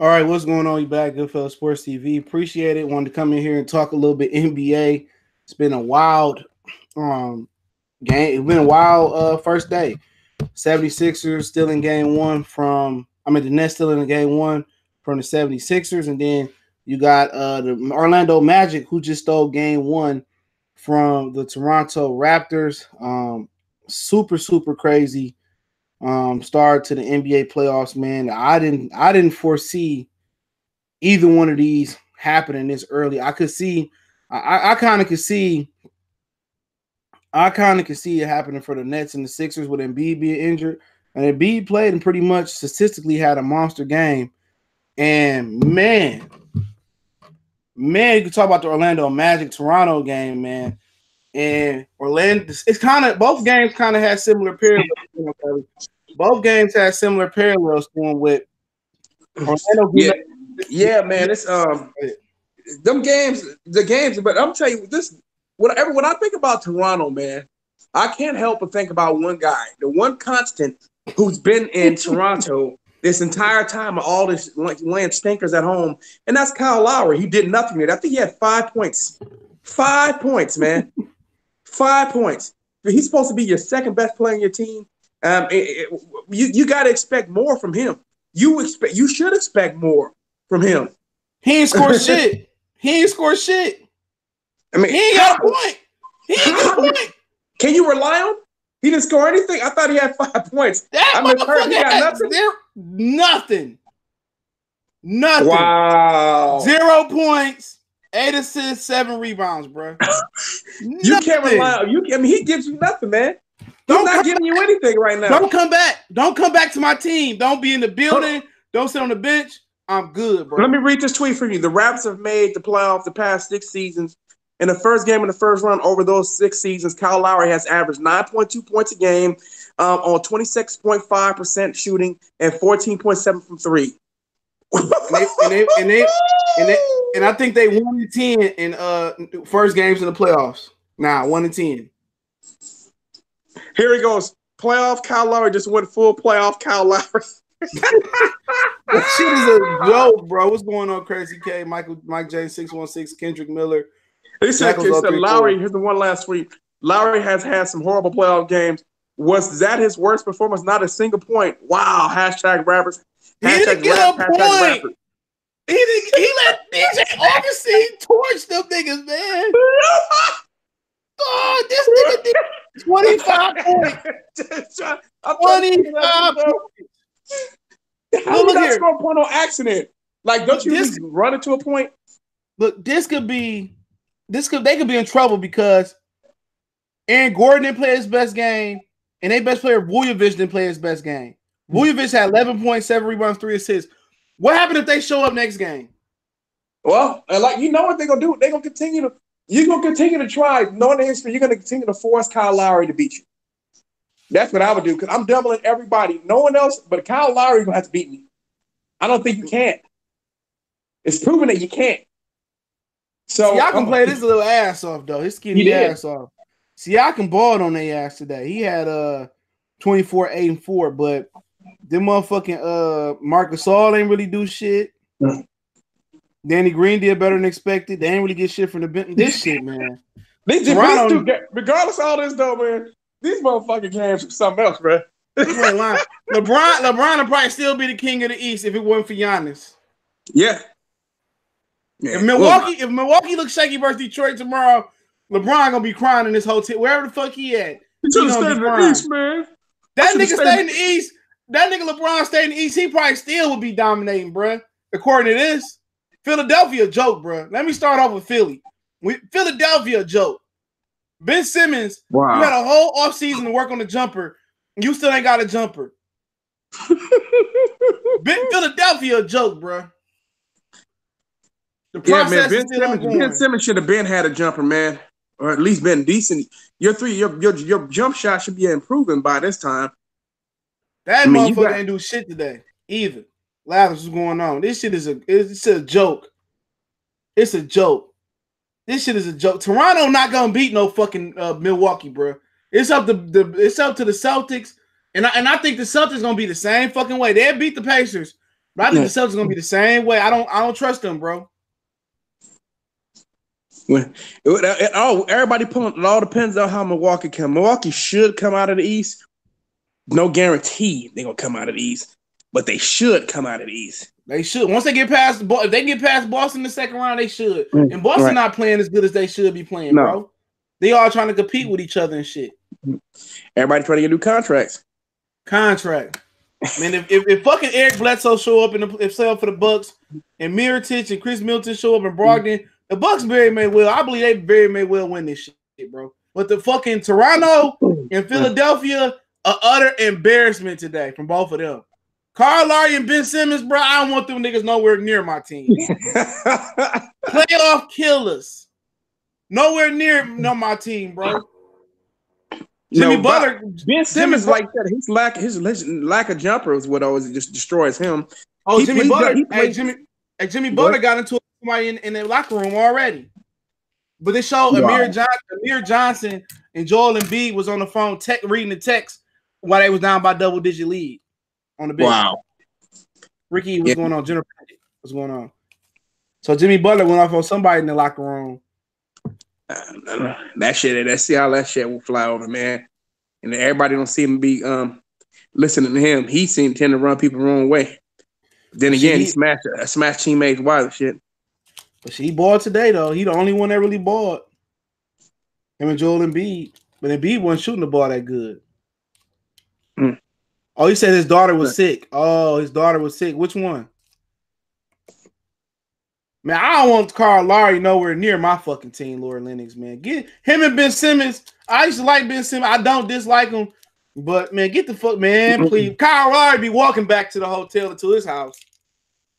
All right, what's going on? You back, Goodfellas Sports TV. Appreciate it. Wanted to come in here and talk a little bit NBA. It's been a wild game. It's been a wild first day. 76ers still in game one the Nets still in game one from the 76ers. And then you got the Orlando Magic who just stole game one from the Toronto Raptors. Super crazy start to the NBA playoffs, man. I didn't foresee either one of these happening this early. I could see I kind of could see it happening for the Nets and the Sixers with Embiid being injured. And Embiid played and pretty much statistically had a monster game. And man, you can talk about the Orlando Magic Toronto game, man. And Orlando, it's kind of both games kind of had similar parallels. Both games had similar parallels to them with Orlando. Yeah, man. It's them games, the games. But I'm telling you, when I think about Toronto, man, I can't help but think about one guy, the one constant who's been in Toronto this entire time of all this laying stinkers at home, and that's Kyle Lowry. He did nothing there. I think he had 5 points. 5 points, man. 5 points. He's supposed to be your second best player on your team. You got to expect more from him. You should expect more from him. He ain't scored shit. I mean, he ain't got a point. He ain't got a point. Can you rely on? He didn't score anything. I thought he had 5 points. That motherfucker he got nothing. Nothing. Wow. 0 points, 8 assists, 7 rebounds, bro. You can't rely on. He gives you nothing, man. He's not giving you anything right now. Don't come back. Don't come back to my team. Don't be in the building. Don't sit on the bench. I'm good, bro. Let me read this tweet for you. The Raptors have made the playoffs the past 6 seasons. In the first game of the first round over those 6 seasons, Kyle Lowry has averaged 9.2 points a game on 26.5% shooting and 14.7 from three. and I think they 1-10 in first games in the playoffs. Nah, 1-10. Here he goes. Playoff Kyle Lowry just went full playoff Kyle Lowry. That shit is a joke, bro. What's going on, Crazy K? Mike J 616, Kendrick Miller. He said Lowry. Here's the one last tweet. Lowry has had some horrible playoff games. Was that his worst performance? Not a single point. Wow. Hashtag rappers. He didn't get a point. He let DJ Augustine torch them niggas, man. Oh, this nigga did 25 points. 25 points. How did that score a point on accident? Like, don't you just run it to a point? Look, they could be in trouble because Aaron Gordon didn't play his best game, and their best player Vujovic didn't play his best game. Vujovic had 11.7 rebounds, 3 assists. What happened if they show up next game? Well, you know what they're gonna do? They're gonna continue to. You're gonna continue to try. Knowing the history, you're gonna continue to force Kyle Lowry to beat you. That's what I would do because I'm doubling everybody. No one else but Kyle Lowry gonna have to beat me. I don't think you can. It's proven that you can't. So Siakam played his little ass off though. His skinny ass off. Siakam balled on their ass today. He had 24, 8, and 4, but them motherfucking Marcus Gasol ain't really do shit. Danny Green did better than expected. They ain't really get shit from the bench. This shit, man. Regardless of all this though, man, these motherfucking games are something else, bro. LeBron would probably still be the king of the East if it wasn't for Giannis. Yeah. If Milwaukee looks shaky versus Detroit tomorrow, LeBron gonna be crying in his hotel, wherever the fuck he at. He should stay in the East, man. That nigga stay in the East. That nigga LeBron stay in the East. He probably still would be dominating, bro. According to this, Philadelphia joke, bro. Let me start off with Philly. Philadelphia joke. Ben Simmons, you had a whole offseason to work on the jumper, and you still ain't got a jumper. Philadelphia joke, bro. The process Ben Simmons should have been had a jumper, man, or at least been decent. Your jump shot should be improving by this time. That motherfucker ain't do shit today either. What's going on? This shit is a joke. It's a joke. This shit is a joke. Toronto not gonna beat no fucking Milwaukee, bro. It's up to the Celtics, and I think the Celtics gonna be the same fucking way. They beat the Pacers, But I think the Celtics gonna be the same way. I don't trust them, bro. Everybody pulling. It all depends on how Milwaukee come. Milwaukee should come out of the East. No guarantee they're gonna come out of the East, but they should come out of the East. They should. Once they get past, if they get past Boston in the second round, they should. And Boston not playing as good as they should be playing, bro. They all trying to compete with each other and shit. Everybody trying to get new contracts. Man, if fucking Eric Bledsoe show up if sell for the Bucks and Mirotic and Chris Middleton show up in Brogdon, the Bucks very may well. I believe they very may well win this shit, bro. But the fucking Toronto and Philadelphia. An utter embarrassment today from both of them. Kyle Lowry and Ben Simmons, bro. I don't want them niggas nowhere near my team. Playoff killers. Nowhere near my team, bro. Jimmy Butler. Ben Simmons, like that, his lack of jumper is what always just destroys him. Oh, Jimmy Butler. Jimmy Butler got into somebody in their locker room already. But they showed Amir Johnson and Joel Embiid was on the phone reading the text while they was down by double-digit lead on the bench. Wow. Ricky, what's going on? General, what's going on? So Jimmy Butler went off on somebody in the locker room. That shit, let's see how that shit will fly over, man. And everybody don't seem to be listening to him. He seemed to tend to run people the wrong way. Then again, he smashed teammates wild shit. But he balled today, though. He the only one that really balled. Him and Joel Embiid. But Embiid wasn't shooting the ball that good. Oh, he said his daughter was sick. Oh, his daughter was sick. Which one? Man, I don't want Kyle Lowry nowhere near my fucking team, Lord Lennox, man. Get him and Ben Simmons. I used to like Ben Simmons. I don't dislike him. But, man, get the fuck, man, please. Kyle Lowry be walking back to the hotel or to his house.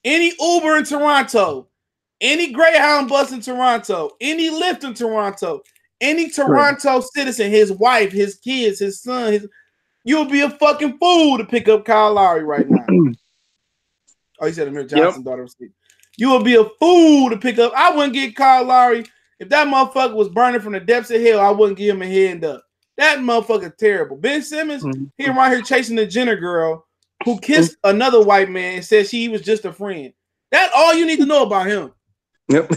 Any Uber in Toronto, any Greyhound bus in Toronto, any Lyft in Toronto, any Toronto citizen, his wife, his kids, his son, you'll be a fucking fool to pick up Kyle Lowry right now. Oh, he said Amir Johnson's daughter was sick. You will be a fool to pick up. I wouldn't get Kyle Lowry. If that motherfucker was burning from the depths of hell, I wouldn't give him a hand up. That motherfucker terrible. Ben Simmons, he around here chasing the Jenner girl who kissed another white man and said she was just a friend. That's all you need to know about him. Yep.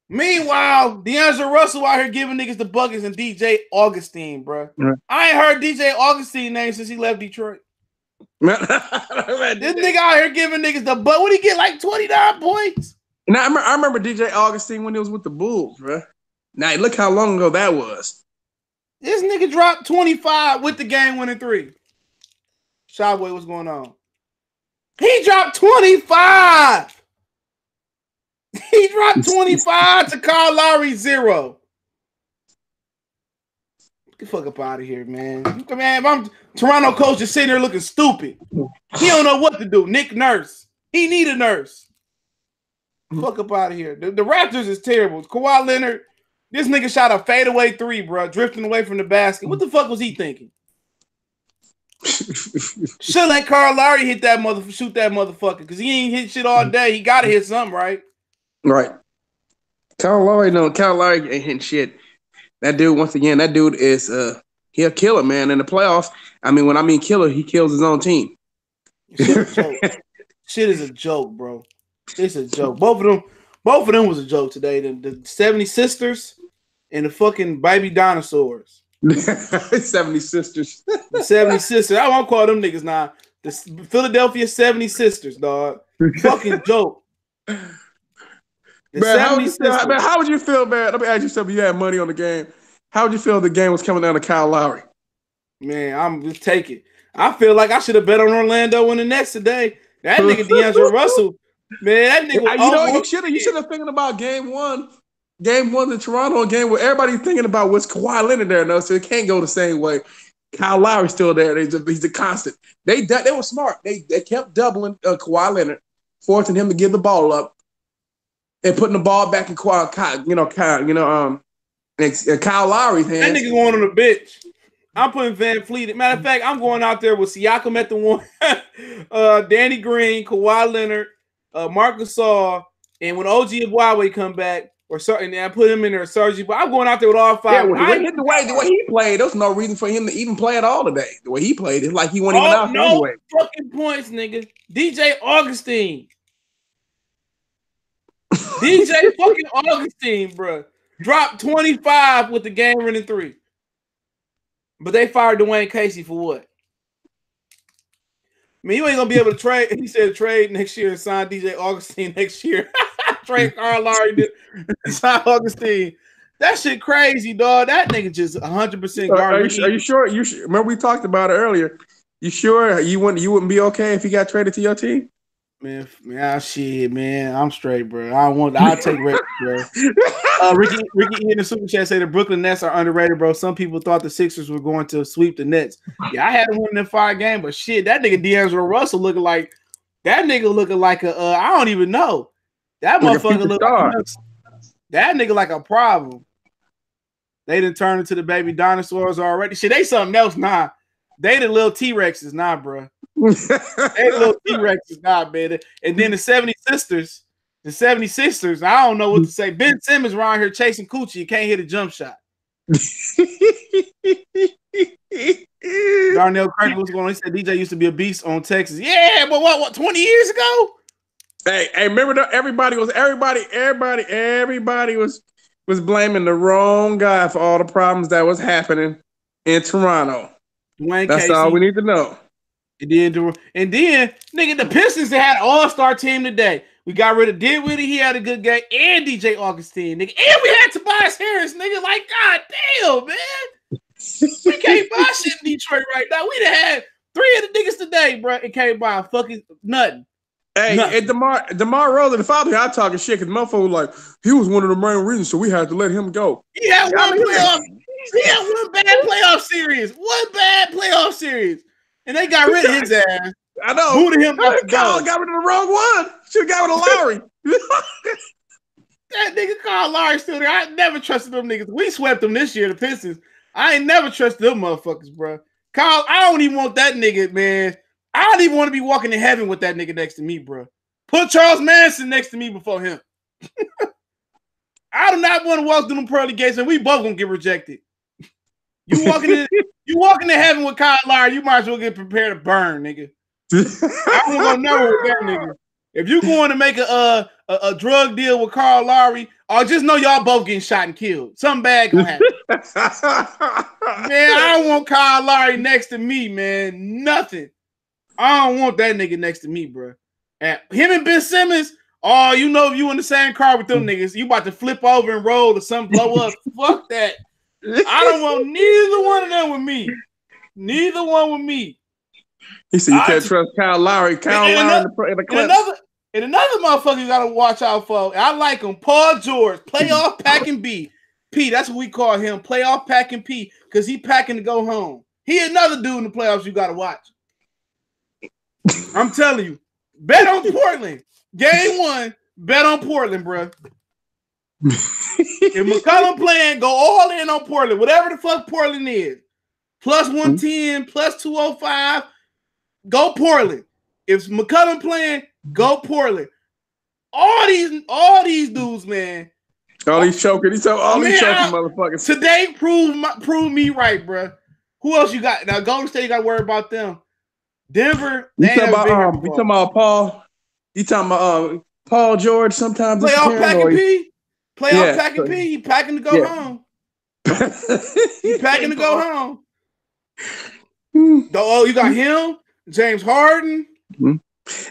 Meanwhile, D'Angelo Russell out here giving niggas the buckets and DJ Augustine, bro. I ain't heard DJ Augustine name since he left Detroit. This nigga out here giving niggas the bucket. What he get, like 29 points? Now, I remember DJ Augustine when he was with the Bulls, bro. Now, look how long ago that was. This nigga dropped 25 with the game-winning 3. Shawboy, what's going on? He dropped 25. He dropped 25 to Kyle Lowry 0. Get the fuck up out of here, man. Man, if I'm Toronto coach just sitting there looking stupid. He don't know what to do. Nick Nurse. He need a nurse. Fuck up out of here. The Raptors is terrible. Kawhi Leonard, this nigga shot a fadeaway 3, bro, drifting away from the basket. What the fuck was he thinking? Should let Kyle Lowry shoot that motherfucker because he ain't hit shit all day. He got to hit something, right? Right. Kyle Lowry ain't hitting shit. That dude, once again, is he'll kill it, man. In the playoffs, I mean, when I mean killer, he kills his own team. Shit is a joke, bro. It's a joke. Both of them was a joke today. The 70 Sisters and the fucking baby dinosaurs. 70 Sisters. The 70 Sisters. I won't call them niggas now. The Philadelphia 70 Sisters, dog. Fucking joke. Man, how would you feel, man? Let me ask you something. You had money on the game. How would you feel the game was coming down to Kyle Lowry? Man, I'm just taking. I feel like I should have bet on Orlando in the Nets today. That nigga D'Angelo Russell, man, that nigga. You should have thinking about game one in Toronto, a game where everybody thinking about what's Kawhi Leonard there, no, so it can't go the same way. Kyle Lowry's still there. He's a constant. They were smart. They kept doubling Kawhi Leonard, forcing him to give the ball up. And putting the ball back in Kyle Lowry's hands. That nigga going on the bench. I'm putting Van Fleet. Matter of fact, I'm going out there with Siakam at the 1, Danny Green, Kawhi Leonard, Marc Gasol, and when OG Aguawe come back, or something. And I put him in there, Sergi. But I'm going out there with all five. Yeah, the way he played, there's no reason for him to even play at all today. The way he played, it's like he wasn't even out there anyway. Fucking points, nigga. DJ Augustine. DJ fucking Augustine, bro. Dropped 25 with the game-winning 3. But they fired Dwayne Casey for what? I mean, you ain't gonna be able to trade. He said trade next year and sign DJ Augustine next year. Trade Carl Lowry and sign Augustine. That shit crazy, dog. That nigga just 100% garbage. Are you sure? Remember we talked about it earlier. You sure you wouldn't be okay if he got traded to your team? Man, shit, man. I'm straight, bro. I'll take Rick, bro. Ricky in the super chat say the Brooklyn Nets are underrated, bro. Some people thought the Sixers were going to sweep the Nets. Yeah, I had them winning in 5 games, but shit, that nigga D'Angelo Russell looking like a I don't even know. That motherfucker look like that nigga like a problem. They didn't turn into the baby dinosaurs already. Shit, they something else now. They the little T-Rexes now, bro. They the little T-Rexes now, man. And then the 76ers, I don't know what to say. Ben Simmons around here chasing coochie. You can't hit a jump shot. Darnell Craig was going. He said DJ used to be a beast on Texas. Yeah, but what 20 years ago? Hey, remember everybody was blaming the wrong guy for all the problems that was happening in Toronto. Dwayne That's Casey. all we need to know. And then, nigga, the Pistons had an all-star team today. We got rid of Dinwiddie. He had a good game. And DJ Augustine, nigga. And we had Tobias Harris, nigga. Like, god damn, man. We can't buy shit in Detroit right now. We'd have had 3 of the niggas today, bro. It can't buy fucking nothing. Hey, and DeMar Rosen, the father, I talking shit because the motherfucker was like, he was one of the main reasons, so we had to let him go. He had one bad playoff series. And they got rid of his ass. I know. Booted him out the Kyle got rid of the wrong one. Should have got rid of Lowry. That nigga Kyle Lowry still there. I never trusted them niggas. We swept them this year, the Pistons. I ain't never trusted them motherfuckers, bro. Kyle, I don't even want that nigga, man. I don't even want to be walking in heaven with that nigga next to me, bro. Put Charles Manson next to me before him. I do not want to walk through them pearly gates, and we both gonna get rejected. You walking in heaven with Kyle Lowry, you might as well get prepared to burn, nigga. I don't gonna know with that nigga. If you going to make a drug deal with Kyle Lowry, or just know y'all both getting shot and killed. Something bad gonna happen. Man, I don't want Kyle Lowry next to me, man. Nothing. I don't want that nigga next to me, bro. And him and Ben Simmons, oh, you know, if you in the same car with them niggas, you about to flip over and roll or something, blow up. Fuck that. I don't want neither one of them with me. Neither one with me. He said you can't trust Kyle Lowry. In the clip. And another motherfucker you gotta watch out for. I like him. Paul George, playoff packing B. P, that's what we call him. Playoff packing P, because he packing to go home. He another dude in the playoffs you gotta watch. I'm telling you. Bet on Portland. Game 1, bet on Portland, bro. If McCollum playing, go all in on Portland. Whatever the fuck Portland is. Plus 110, plus 205. Go Portland. If McCollum playing, go Portland. All these dudes, man. All these choking motherfuckers. Today prove me right, bro. Who else you got? Now Golden State, you got to worry about them. Denver. You talking about Paul? You talking about Paul George? Sometimes playoff packing P. Playoff packing P. He packing to go home. He packing to go home. Oh, you got him, James Harden. Mm-hmm.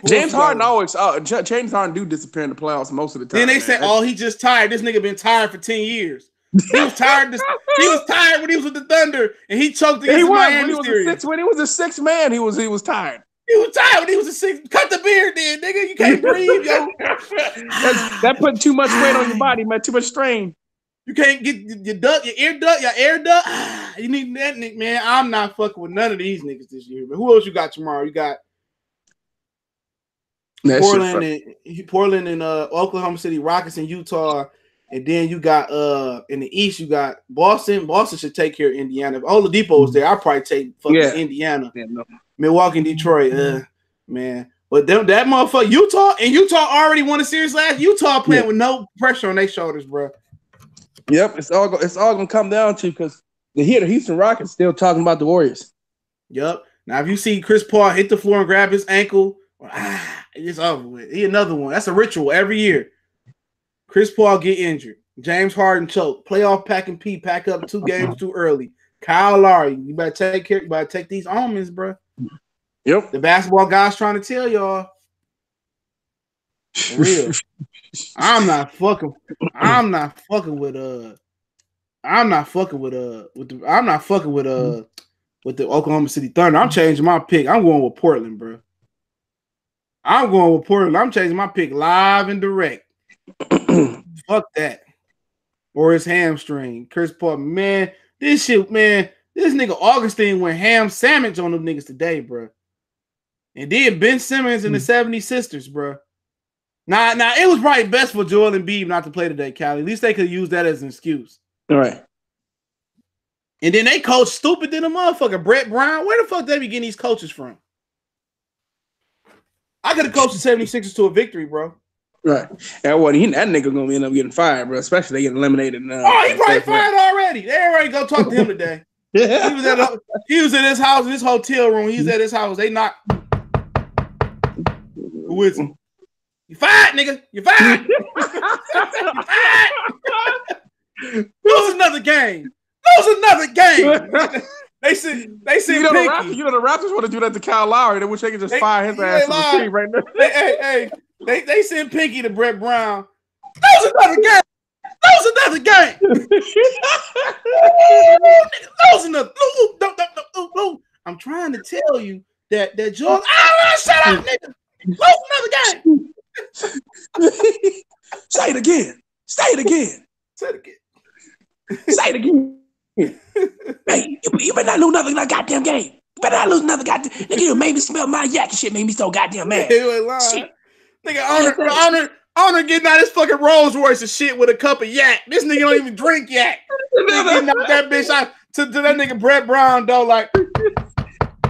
James Harden do disappear in the playoffs most of the time. Then they say, "Oh, he just tired. This nigga been tired for 10 years. He was tired. He was tired when he was with the Thunder, and he choked against Miami series. When he was a sixth man, he was tired. He was tired when he was a sixth. Cut the beard, then, nigga. You can't breathe, yo. That put too much weight on your body, man. Too much strain. You can't get your air duct. You need that, nigga, man. I'm not fucking with none of these niggas this year. But who else you got tomorrow? You got Portland and Oklahoma City Rockets and Utah, and then you got in the East you got Boston. Boston should take care of Indiana. If Oladipo was there, I'd probably take fucking Indiana. Yeah, no. Milwaukee and Detroit, man. But that motherfucker, Utah already won a series last. Utah playing with no pressure on their shoulders, bro. Yep, it's all gonna come down to because the Houston Rockets still talking about the Warriors. Yep. Now if you see Chris Paul hit the floor and grab his ankle, it's over with. He another one. That's a ritual every year. Chris Paul get injured. James Harden choke. Playoff pack and pee. Pack up 2 games too early. Kyle Lowry, you better take care. You better take these omens, bro. Yep. The basketball guy's trying to tell y'all. For real. I'm not fucking with the Oklahoma City Thunder. I'm changing my pick. I'm going with Portland, bro. I'm changing my pick live and direct. Fuck that. Or his hamstring. Chris Paul, man. This shit, man. This nigga Augustine went ham sandwich on them niggas today, bro. And then Ben Simmons and the 70 Sisters, bro. Now, it was probably best for Joel Embiid not to play today, Callie. At least they could use that as an excuse. All right. And then they coach stupid than a motherfucker. Brett Brown, where the fuck they be getting these coaches from? I could have coached the 76ers to a victory, bro. Right. And that nigga gonna end up getting fired, bro. Especially they get eliminated. He probably fired already. They already go talk to him today. He was at his house, in his hotel room. He's at his house. They knocked. Who is him? You fired, nigga. You fired. You fired. Lose another game. They said you know the Raptors want to do that to Kyle Lowry. They wish they could just fire his ass from the team right now. They sent Pinky to Brett Brown. Lose another game. Lose another. No. I'm trying to tell you that Jordan. Shut up, nigga. Lose another game. Say it again. Hey, you better not lose another goddamn game. You better not lose another goddamn. Nigga, you made me smell my yak and shit. Made me so goddamn mad. Shit. Nigga, Honor getting out his fucking Rolls Royce and shit with a cup of yak. This nigga don't even drink yak. Getting out that bitch out to that nigga Brett Brown though, like. Get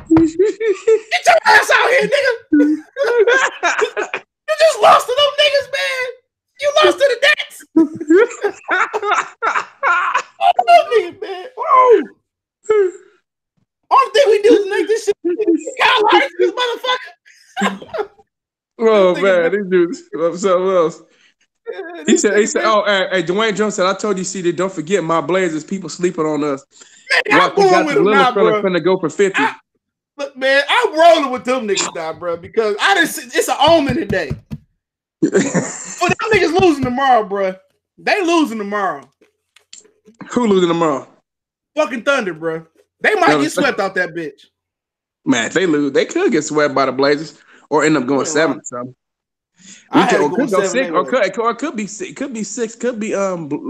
your ass out here, nigga. You just lost to them niggas, man. You lost to the Nets. Nigga, man. Oh. Only thing we do is make this shit. Kyle Lowry, this motherfucker. Oh man, these dudes love something else. He said, oh, hey, Dwayne Jones said, I told you, CD, don't forget my Blazers, people sleeping on us. Man, I'm going with him now, bro. Finna go for 50. Look, man, I'm rolling with them niggas now, bro, because it's an omen today. But them niggas losing tomorrow, bro. They losing tomorrow. Who losing tomorrow? Fucking Thunder, bro. They might get swept out that bitch. Man, if they lose, they could get swept by the Blazers or end up going 7 or something. Could go 6 or could be 6. Could be 6. Could be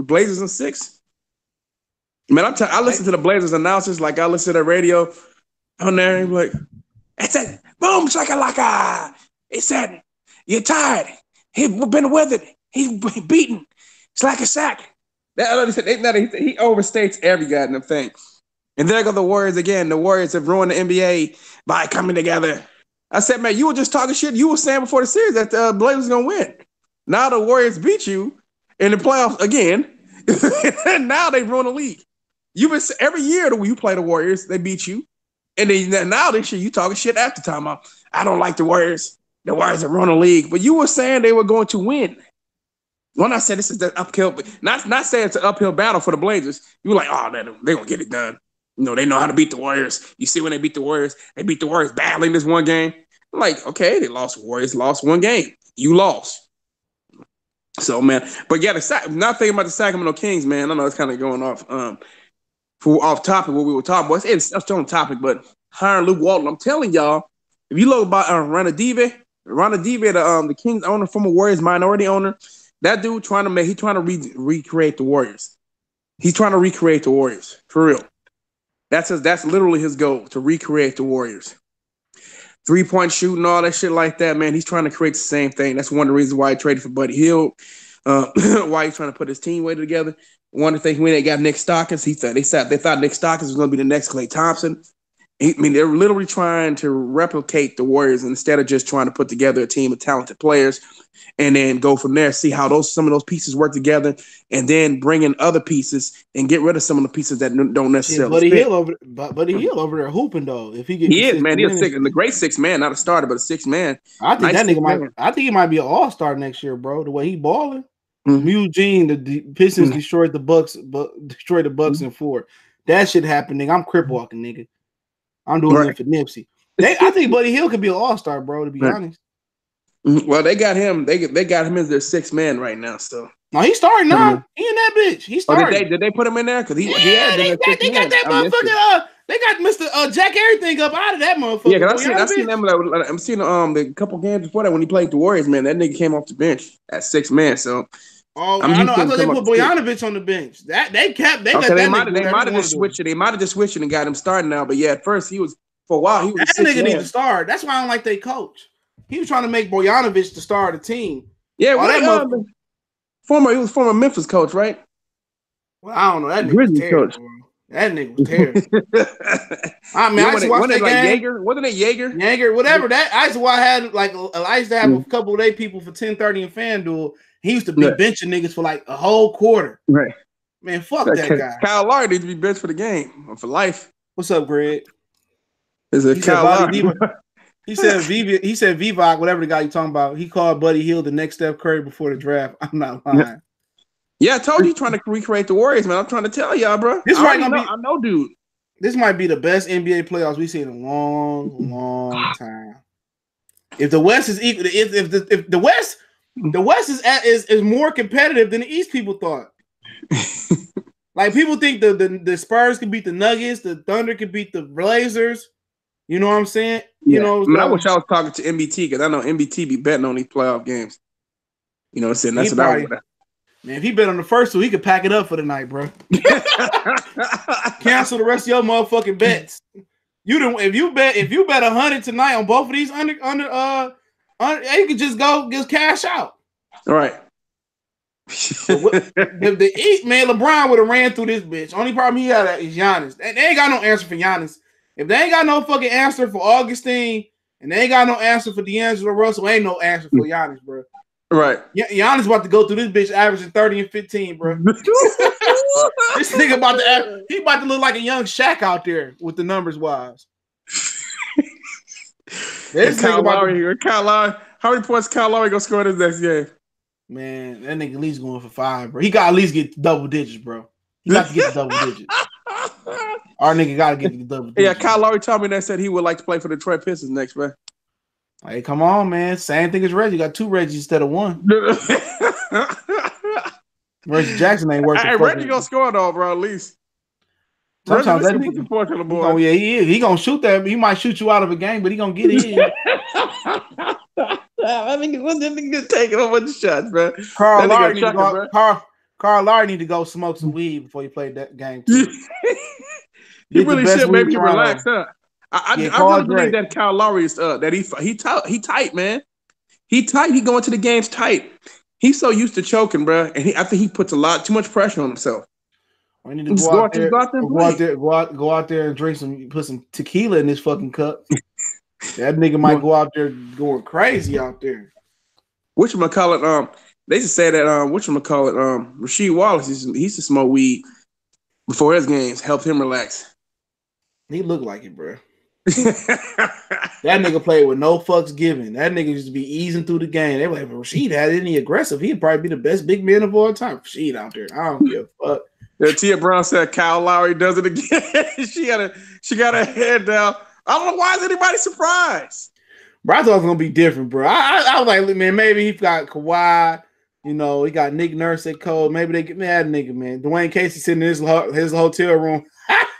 Blazers and 6. Man, I listen to the Blazers announcers like I listen to the radio on there and be like, it's a boom shakalaka. He said, you're tired. He's been weathered. He's beaten. It's like a sack. He overstates every goddamn thing. And there go the Warriors again. The Warriors have ruined the NBA by coming together. I said, man, you were just talking shit. You were saying before the series that the Blazers was going to win. Now the Warriors beat you in the playoffs again. And now they ruin the league. Every year that you play the Warriors, they beat you. And then now this year, you talking shit after time. I don't like the Warriors. The Warriors are running the league. But you were saying they were going to win. When I said this is the uphill, not saying it's an uphill battle for the Blazers, you were like, oh, they're going to get it done. You know, they know how to beat the Warriors. You see when they beat the Warriors badly in this one game. I'm like, okay, they lost. Warriors lost one game. You lost. So, man. But yeah, not thinking about the Sacramento Kings, man. I know it's kind of going off topic what we were talking about. It's still on topic, but hiring Luke Walton. I'm telling y'all, if you look about Ranadive, the Kings owner, former Warriors minority owner, that dude trying to recreate the Warriors. He's trying to recreate the Warriors for real. That's literally his goal, to recreate the Warriors. 3-point shooting, all that shit like that, man. He's trying to create the same thing. That's one of the reasons why he traded for Buddy Hield. Why he's trying to put his team way together. One of the things when they got Nick Stockings, they thought Nick Stockings was going to be the next Klay Thompson. they're literally trying to replicate the Warriors instead of just trying to put together a team of talented players and then go from there, see how some of those pieces work together, and then bring in other pieces and get rid of some of the pieces that don't necessarily fit. Buddy Hield over there hooping though. If he is, man. He's the great 6 man, not a starter, but a 6 man. I think that nigga I think he might be an all-star next year, bro. The way he balling. Mm-hmm. Eugene, the Pistons destroyed the Bucks in 4. That shit happened, nigga. I'm crip walking, nigga. I'm doing it for Nipsey. I think Buddy Hield could be an all-star, bro, to be honest. Well, they got him. They got him as their 6th man right now. So no, he's starting now. He in that bitch. He's starting. Did they put him in there? Because they got that motherfucker. They got Mr. Jack everything up out of that motherfucker. Yeah, because I seen them. I'm seeing the couple games before that when he played the Warriors. Man, that nigga came off the bench at 6 man. So. Oh, I know. I thought they put Bojanovic on the bench. They might have just switched it. They might have just switched it and got him starting now. But yeah, at first he was for a while. He was that nigga need to start. That's why I don't like they coach. He was trying to make Bojanovic the star of the team. Yeah, he was former Memphis coach, right? Well, I don't know. That nigga was terrible. Coach. That nigga was terrible. I mean, I used to watch that game. Jaeger? Wasn't it Jaeger? Jaeger, whatever. That I used to have a couple of day people for 10:30 in FanDuel. He used to be benching niggas for like a whole quarter. Right. Man, fuck that guy. Kyle Lowry needs to be benched for the game or for life. What's up, Greg? Is it Kyle Lowry? He said Vivok, whatever the guy you talking about. He called Buddy Hield the next Steph Curry before the draft. I'm not lying. Yeah, I told you trying to recreate the Warriors, man. I'm trying to tell y'all, bro. I know, dude. This might be the best NBA playoffs we've seen in a long, long time. If the West is equal, if the West is more competitive than the East people thought. Like people think the Spurs could beat the Nuggets, the Thunder could beat the Blazers. You know what I'm saying? Yeah. I wish I was talking to MBT because I know MBT be betting on these playoff games. You know what I'm saying? That's what I would. Man, if he bet on the first two, he could pack it up for the night, bro. Cancel the rest of your motherfucking bets. If you bet 100 tonight on both of these under you could just cash out. All right. The East, man, LeBron would have ran through this bitch. Only problem he had is Giannis. They ain't got no answer for Giannis. If they ain't got no fucking answer for Augustine and they ain't got no answer for D'Angelo Russell, ain't no answer for Giannis, bro. Right. Giannis about to go through this bitch averaging 30 and 15, bro. This nigga about to look like a young Shaq out there with the numbers wise. Kyle Lowry. How many points Kyle Lowry gonna score in this next game? Man, that nigga at least going for 5, bro. He got to at least get double digits, bro. He got to get the double digits. Our nigga got to get the double digits. Yeah, Kyle Lowry told me that said he would like to play for the Detroit Pistons next, man. Hey, come on, man. Same thing as Reggie. You got 2 Reggies instead of 1. Reggie Jackson ain't working. Hey, Reggie gonna score though, bro. At least. Sometimes that nigga, he gonna shoot that. He might shoot you out of a game, but he gonna get in. I think what's that nigga taking a bunch of shots, bro? Carl Lowry need to go smoke some weed before he played that game. He really should. Maybe he relax, huh? I really believe that Kyle Lowry is that he tight, man. He tight. He going to the games tight. He's so used to choking, bro, and I think he puts too much pressure on himself. We need to go out there and drink put some tequila in this fucking cup. That nigga might go out there going crazy out there. Whatchamacallit, they just say that Rasheed Wallace, he used to smoke weed before his games, helped him relax. He looked like it, bro. That nigga played with no fucks given. That nigga used to be easing through the game. They were like, Rasheed had any aggressive. He'd probably be the best big man of all time. Rasheed out there. I don't give a fuck. Yeah, Tia Brown said Kyle Lowry does it again. she got her head down. I don't know why is anybody surprised. Bro, I thought it was gonna be different, bro. I was like, man, maybe he got Kawhi. You know, he got Nick Nurse at Cole. Maybe they get mad, nigga, man. Dwayne Casey sitting in his hotel room.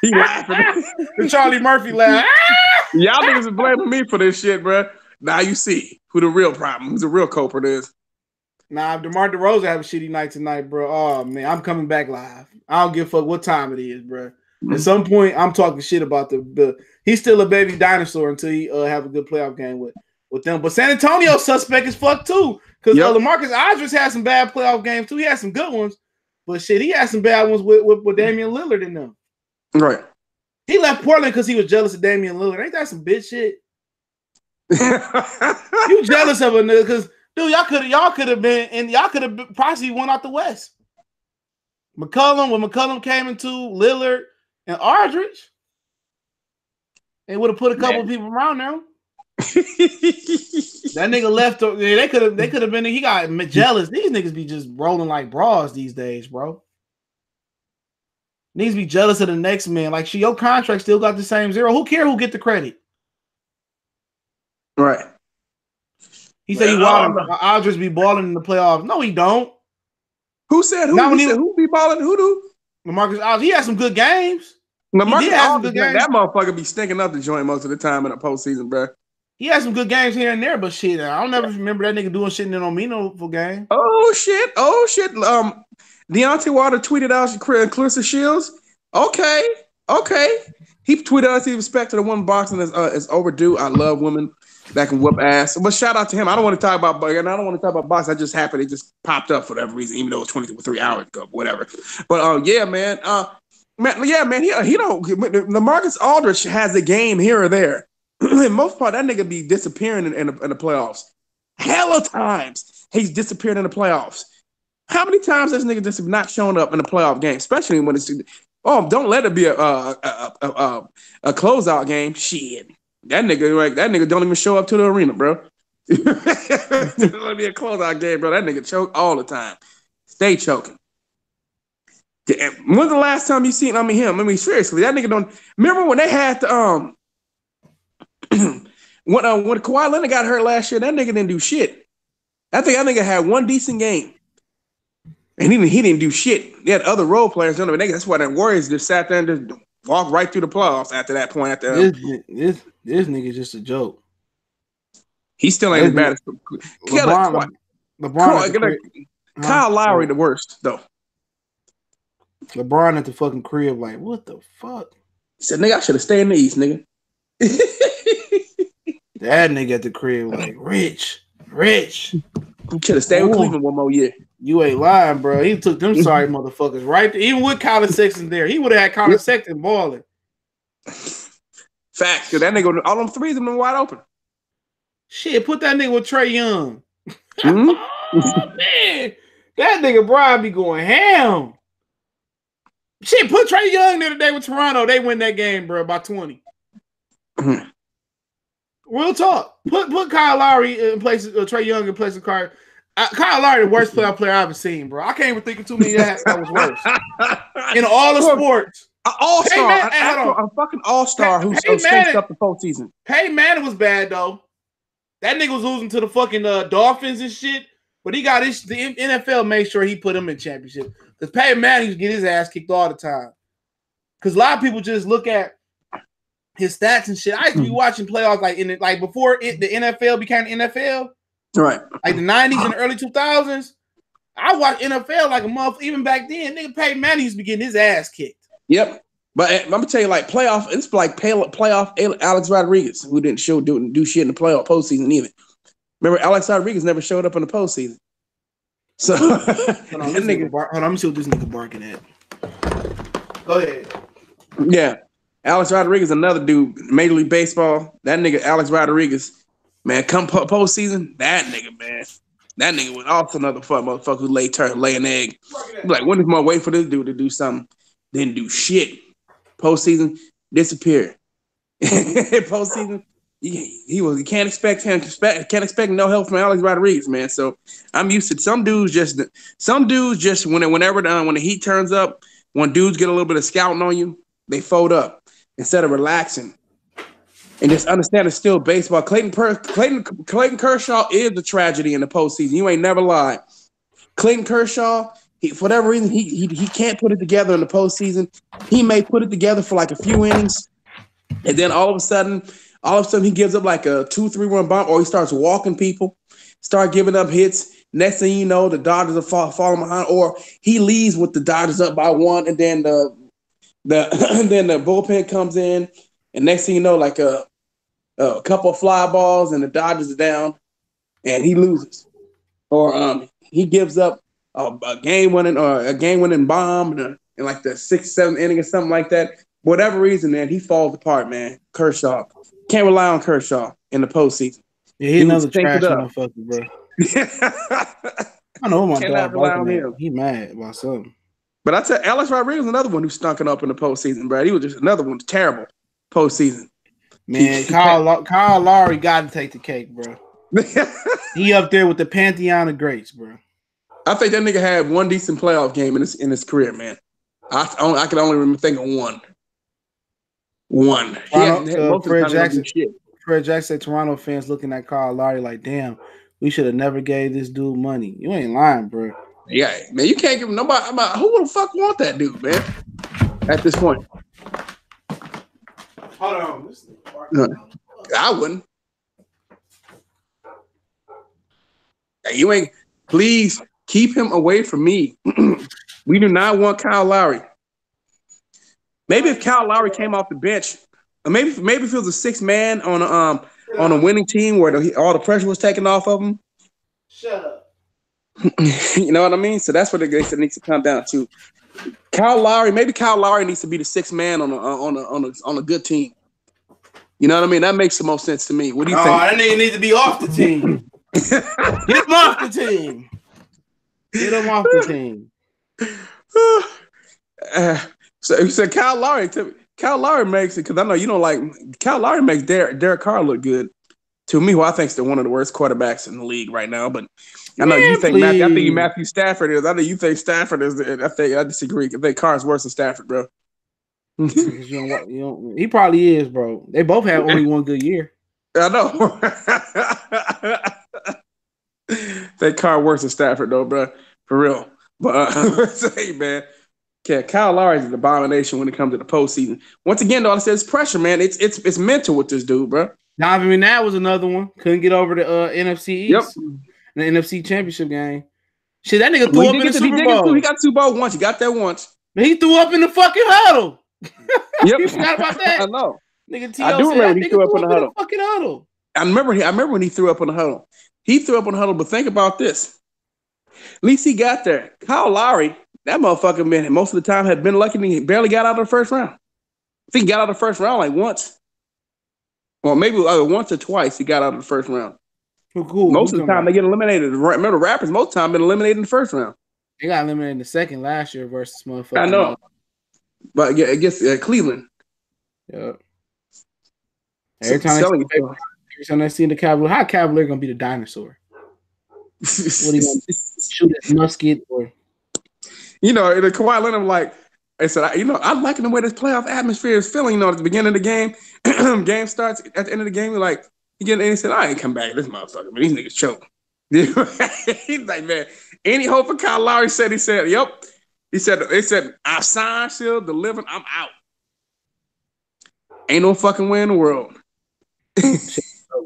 He laughing. And Charlie Murphy laugh. Y'all niggas is blaming me for this shit, bro. Now you see who the real problem, who's the real culprit is. Nah, if DeMar DeRozan have a shitty night tonight, bro. Oh man, I'm coming back live. I don't give a fuck what time it is, bro. At some point, I'm talking shit about the. He's still a baby dinosaur until he have a good playoff game with them. But San Antonio suspect is fuck too, because LaMarcus Aldridge had some bad playoff games too. He had some good ones, but shit, he had some bad ones with Damian Lillard in them. Right. He left Portland because he was jealous of Damian Lillard. Ain't that some bitch shit? You jealous of a nigga because dude, y'all could have been and y'all could have possibly won out the West. When McCollum came into Lillard and Aldridge, they would have put a couple of people around them. That nigga left. They could have been. He got jealous. These niggas be just rolling like bras these days, bro. Needs to be jealous of the next man. Like, your contract still got the same zero. Who cares who get the credit? Right. He said he wilding. Aldridge be balling in the playoffs. No, he don't. Who said who? Who be balling? Who do? LaMarcus Aldridge. He had some good games. LaMarcus Aldridge, that motherfucker be stinking up the joint most of the time in the postseason, bro. He had some good games here and there, but shit, I don't never remember that nigga doing shit in no meaningful game. Oh shit. Deontay Wilder tweeted out Clarissa Shields. Okay. He tweeted out his respect to the woman boxing is overdue. I love women that can whoop ass. But shout out to him. I don't want to talk about boxing. That just happened. It just popped up for whatever reason, even though it was 23 hours ago, whatever. But yeah, man. He don't. LaMarcus Aldridge has a game here or there. In most part, that nigga be disappearing in the playoffs. Hella times he's disappeared in the playoffs. How many times has nigga just not shown up in a playoff game, especially when it's don't let it be a closeout game. Shit, that nigga don't even show up to the arena, bro. Let it be a closeout game, bro. That nigga choke all the time. Stay choking. When's the last time you seen him? I mean, seriously, that nigga don't remember when they had the when Kawhi Leonard got hurt last year, that nigga didn't do shit. I think that nigga had one decent game. And he didn't do shit. They had other role players. That's why the Warriors just sat there and just walked right through the playoffs after that point. This nigga's just a joke. He still ain't as bad as LeBron. Kyle Lowry the worst, though. LeBron at the fucking crib, like, what the fuck? He said, nigga, I should have stayed in the East, nigga. That nigga at the crib, like, rich. Should have stayed with Cleveland one more year. You ain't lying, bro. He took them sorry motherfuckers right there. Even with Colin Sexton there, he would have had Colin Sexton balling. Facts, because that nigga, all them threes have been wide open. Shit, put that nigga with Trae Young. Oh, man. That nigga Brian be going ham. Shit, put Trae Young there today with Toronto. They win that game, bro, by 20. Real talk. Put Kyle Lowry in place of Trae Young in place of Kyle. Kyle Lowry, the worst playoff player I've ever seen, bro. I can't even think of too many that was worse. In all the sports. An all-star. A fucking all-star who stinks up the postseason. Peyton Manning was bad, though. That nigga was losing to the fucking Dolphins and shit. But the NFL made sure he put him in championship. Because Peyton Manning used to get his ass kicked all the time. Because a lot of people just look at his stats and shit. I used to be watching playoffs before the NFL became the NFL. Right. Like the 90s and the early 2000s. I watched NFL like a month. Even back then, nigga Peyton Manning used to be getting his ass kicked. Yep. But I'm gonna tell you, like playoff, it's like playoff Alex Rodriguez, who didn't do shit in the postseason even. Remember, Alex Rodriguez never showed up in the postseason. So hold on, let me see what this nigga barking at. Go ahead. Yeah. Alex Rodriguez, another dude, Major League Baseball. That nigga, Alex Rodriguez, man, come postseason, that nigga was also another motherfucker who lay an egg. Like, when is more wait for this dude to do something? Didn't do shit. Postseason, disappeared. Postseason, you can't expect no help from Alex Rodriguez, man. So I'm used to some dudes just whenever when the heat turns up, when dudes get a little bit of scouting on you, they fold up instead of relaxing and just understand it's still baseball. Clayton Kershaw is the tragedy in the postseason. You ain't never lied. Clayton Kershaw, for whatever reason, he can't put it together in the postseason. He may put it together for like a few innings, and then all of a sudden he gives up like a 2-3 run bomb, or he starts walking people, start giving up hits. Next thing you know, the Dodgers are falling behind, or he leaves with the Dodgers up by 1, and then the bullpen comes in, and next thing you know, like a couple of fly balls, and the Dodgers are down, and he loses, or he gives up a game winning bomb in like the 6th, 7th inning or something like that. whatever reason, man, he falls apart, man. Kershaw. Can't rely on Kershaw in the postseason. Yeah, he another trash motherfucker, bro. I know my Cannot dog rely on barking him. He mad about something. But I tell Alex Rodriguez another one who's stunking up in the postseason, bro. He was just another one terrible postseason. Man, Kyle Lowry got to take the cake, bro. He up there with the pantheon of greats, bro. I think that nigga had one decent playoff game in his career, man. I can only remember think of one. Fred Jackson said Toronto fans looking at Kyle Lowry like, damn, we should have never gave this dude money. You ain't lying, bro. Yeah, man, you can't give him nobody. Who the fuck want that dude, man? At this point, hold on. I wouldn't. You ain't. Please keep him away from me. We do not want Kyle Lowry. Maybe if Kyle Lowry came off the bench, or maybe if it was a sixth man on a winning team where all the pressure was taken off of him. Shut up. You know what I mean? So that's what it needs to come down to. Kyle Lowry, maybe Kyle Lowry needs to be the sixth man on a good team. You know what I mean? That makes the most sense to me. What do you think? That nigga needs to be off the team. Get him off the team. Get him off the team. So Kyle Lowry makes it, because I know you don't like Kyle Lowry makes Derek Carr look good. To me, who I think is one of the worst quarterbacks in the league right now, but I know you think Matthew Stafford is. I know you think Stafford is. I disagree. I think Carr's worse than Stafford, bro. He probably is, bro. They both have only one good year. I know. That Carr worse than Stafford, though, bro. For real. But hey, man. Yeah, Kyle Lowry is an abomination when it comes to the postseason. Once again, though, I said it's pressure, man. It's mental with this dude, bro. Donovan McNabb was another one. Couldn't get over the NFC East. Yep. The NFC Championship game. Shit, that nigga threw up in the Super Bowl. He got Super Bowl once. He got that once. He threw up in the fucking huddle. Yep. You forgot about that? I know. Nigga, I do remember he threw up in the huddle. Fucking huddle. I remember when he threw up in the huddle. He threw up in the huddle, but think about this. At least he got there. Kyle Lowry, that motherfucker, man, most of the time had been lucky and he barely got out of the first round. I think he got out of the first round like once. Or maybe once or twice he got out of the first round. Cool. Most of the time they get eliminated. Remember, the Raptors most of the time been eliminated in the first round. They got eliminated in the second last year versus motherfucker. I know. But yeah, it gets Cleveland. Yeah. Every time I see the Cavalier, how Cavalier gonna be the dinosaur? What he gonna shoot his musket or? You know, the Kawhi Leonard like I said, I'm liking the way this playoff atmosphere is feeling. You know, at the beginning of the game, game starts at the end of the game. Like he said, I ain't come back this motherfucker, man. These niggas choke. He's like, man, any hope for Kyle Lowry? He said, yep. They said, I signed, still delivered, I'm out. Ain't no fucking way in the world.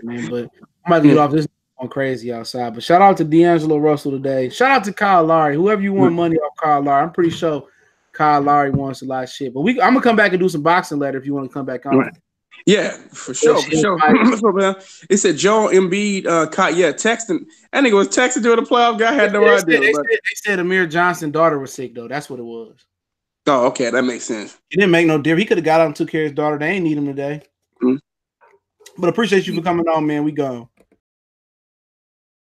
Man, but I'm about to get off this on crazy outside. But shout out to D'Angelo Russell today. Shout out to Kyle Lowry. Whoever you want money off Kyle Lowry, I'm pretty sure Kyle Lowry wants a lot of shit. But I'm gonna come back and do some boxing later if you want to come back on. Right. Yeah, for sure. It said Joel Embiid texting. That nigga was texting during the playoff. Guy had no idea. They said Amir Johnson's daughter was sick though. That's what it was. Oh, okay, that makes sense. It didn't make no difference. He could have got out and took care of his daughter. They ain't need him today. Mm-hmm. But appreciate you for coming on, man. We gone.